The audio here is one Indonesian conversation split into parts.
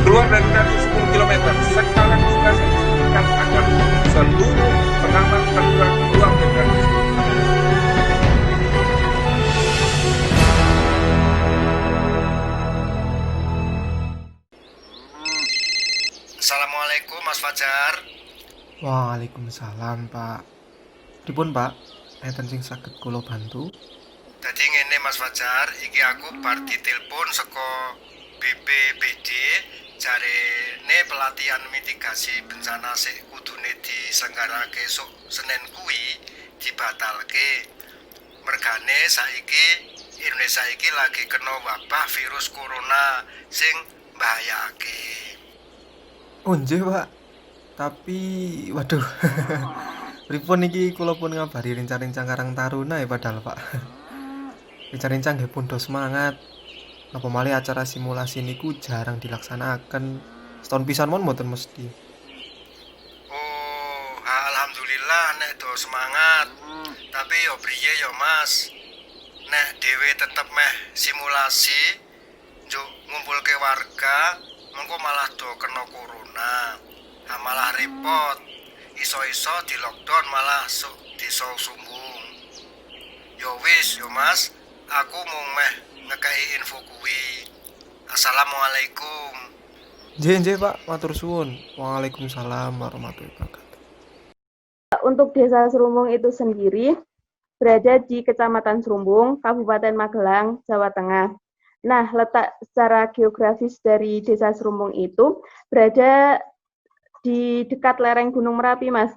Keluar dari radius 10 km, sekarang juga saya instruksikan agar seluruh pengaman tergerak keluar dari radius 10 km. Assalamualaikum Mas Fajar. Waalaikumsalam, Pak. Pripun, Pak? Enten sing saged kula bantu? Dadi ngene Mas Fajar, iki aku bar ditelepon saka BPBD jarene pelatihan mitigasi bencana sik kudune disenggarake esuk Senin kuwi dibatalke. Mergane saiki Indonesia iki lagi kena wabah virus corona sing mbahayake. Oh, nggih, Pak. Tapi waduh. Pripun iki kula pun ngabari rencang-rencang Karang Taruna ya padahal, Pak. Rencang-rencang nggih pun do semangat. Napa malih acara simulasi niku jarang dilaksanakan. Setahun pisan mon mboten mesti. Oh, alhamdulillah nek do semangat. Tapi yo priye yo Mas? Nek dhewe tetep meh simulasi njuk ngumpulke warga, mengko malah do kena corona. Malah repot. Iso-iso di lockdown malah sok desa sumbung. Yo wis yo Mas, aku mung meh ngekei info kuwi. Assalamualaikum. Nggih, Pak. Matur suwun. Waalaikumsalam warahmatullahi wabarakatuh. Untuk Desa Serumbung itu sendiri berada di Kecamatan Serumbung, Kabupaten Magelang, Jawa Tengah. Nah, letak secara geografis dari Desa Serumbung itu berada di dekat lereng Gunung Merapi, Mas.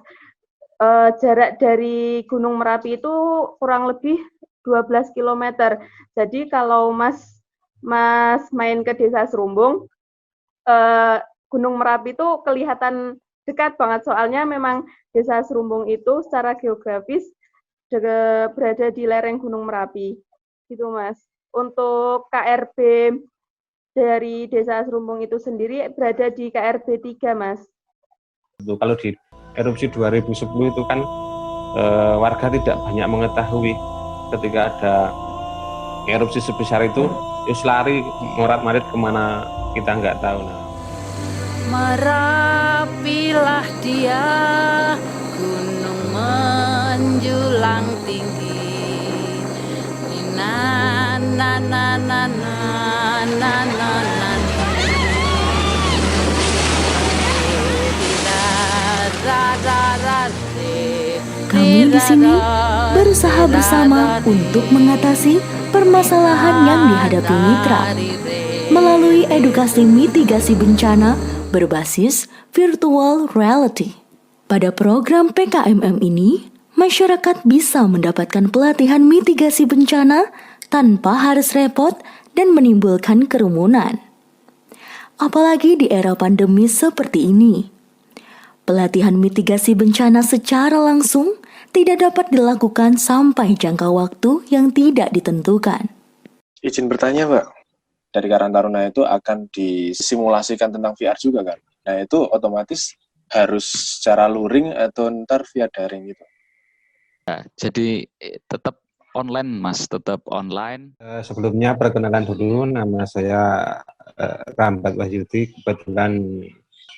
Jarak dari Gunung Merapi itu kurang lebih 12 km. Jadi kalau Mas main ke Desa Serumbung, Gunung Merapi itu kelihatan dekat banget, soalnya memang Desa Serumbung itu secara geografis berada di lereng Gunung Merapi. Gitu, Mas. Untuk KRB dari Desa Serumbung itu sendiri berada di KRB 3, Mas. Kalau di erupsi 2010 itu kan warga tidak banyak mengetahui ketika ada erupsi sebesar itu, terus lari ngorat-marit kemana kita nggak tahu. Merapilah dia, gunung menjulang tinggi. Na na na na na na na na. Kami di sini berusaha bersama untuk mengatasi permasalahan yang dihadapi mitra melalui edukasi mitigasi bencana berbasis virtual reality. Pada program PKMM ini, masyarakat bisa mendapatkan pelatihan mitigasi bencana tanpa harus repot dan menimbulkan kerumunan. Apalagi di era pandemi seperti ini. Pelatihan mitigasi bencana secara langsung tidak dapat dilakukan sampai jangka waktu yang tidak ditentukan. Izin bertanya, Pak. Dari Karang Taruna itu akan disimulasikan tentang VR juga kan? Nah, itu otomatis harus secara luring atau ntar via daring gitu? Nah, jadi tetap online, Mas, tetap online. Sebelumnya perkenalan dulu, nama saya Rambat Wahyudi. Kebetulan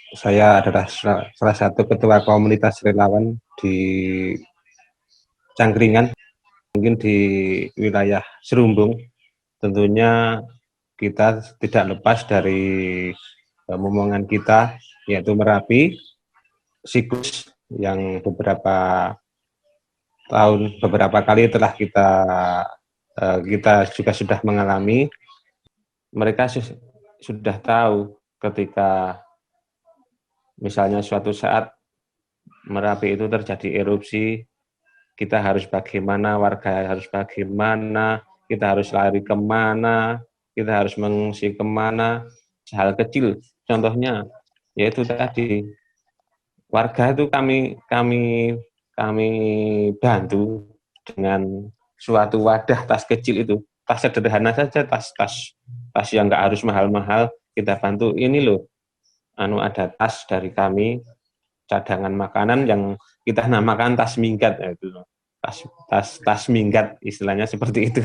saya adalah salah satu ketua komunitas relawan di Cangkringan, mungkin di wilayah Serumbung. Tentunya kita tidak lepas dari momongan kita, yaitu Merapi, siklus yang beberapa kali telah kita juga sudah mengalami. Mereka sudah tahu ketika misalnya suatu saat Merapi itu terjadi erupsi, kita harus bagaimana, warga harus bagaimana, kita harus lari kemana, kita harus mengungsi kemana. Hal kecil, contohnya yaitu tadi warga itu kami bantu dengan suatu wadah tas kecil itu, tas sederhana saja, tas yang nggak harus mahal-mahal, kita bantu. Ini loh, ada tas dari kami, cadangan makanan yang kita namakan tas minggat, itu tas minggat, istilahnya seperti itu.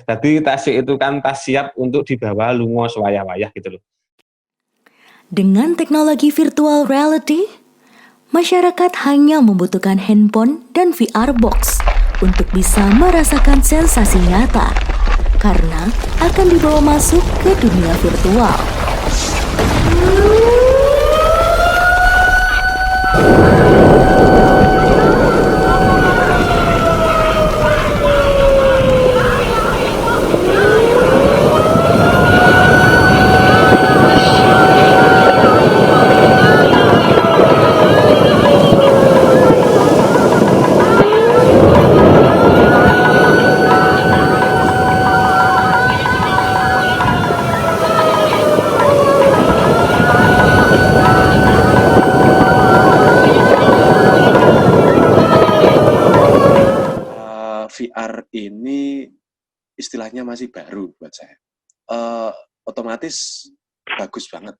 Tapi tas itu kan tas siap untuk dibawa lungo sewayah-wayah gitu loh. Dengan teknologi virtual reality, masyarakat hanya membutuhkan handphone dan VR box untuk bisa merasakan sensasi nyata karena akan dibawa masuk ke dunia virtual. VR ini istilahnya masih baru buat saya. Otomatis bagus banget.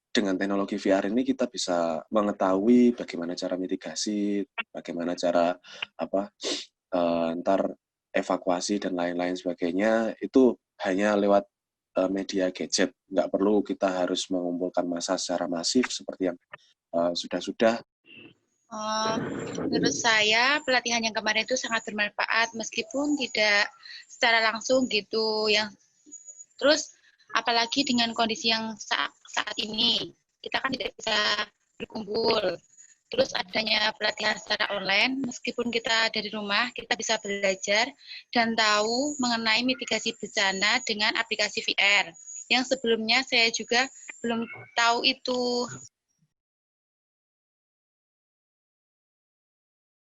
Dengan teknologi VR ini kita bisa mengetahui bagaimana cara mitigasi, bagaimana cara ntar evakuasi dan lain-lain sebagainya. Itu hanya lewat media gadget. Nggak perlu kita harus mengumpulkan massa secara masif seperti yang sudah-sudah. Menurut saya pelatihan yang kemarin itu sangat bermanfaat meskipun tidak secara langsung gitu. Terus apalagi dengan kondisi yang saat ini kita kan tidak bisa berkumpul. Terus adanya pelatihan secara online, meskipun kita dari rumah, kita bisa belajar dan tahu mengenai mitigasi bencana dengan aplikasi VR. Yang sebelumnya saya juga belum tahu itu.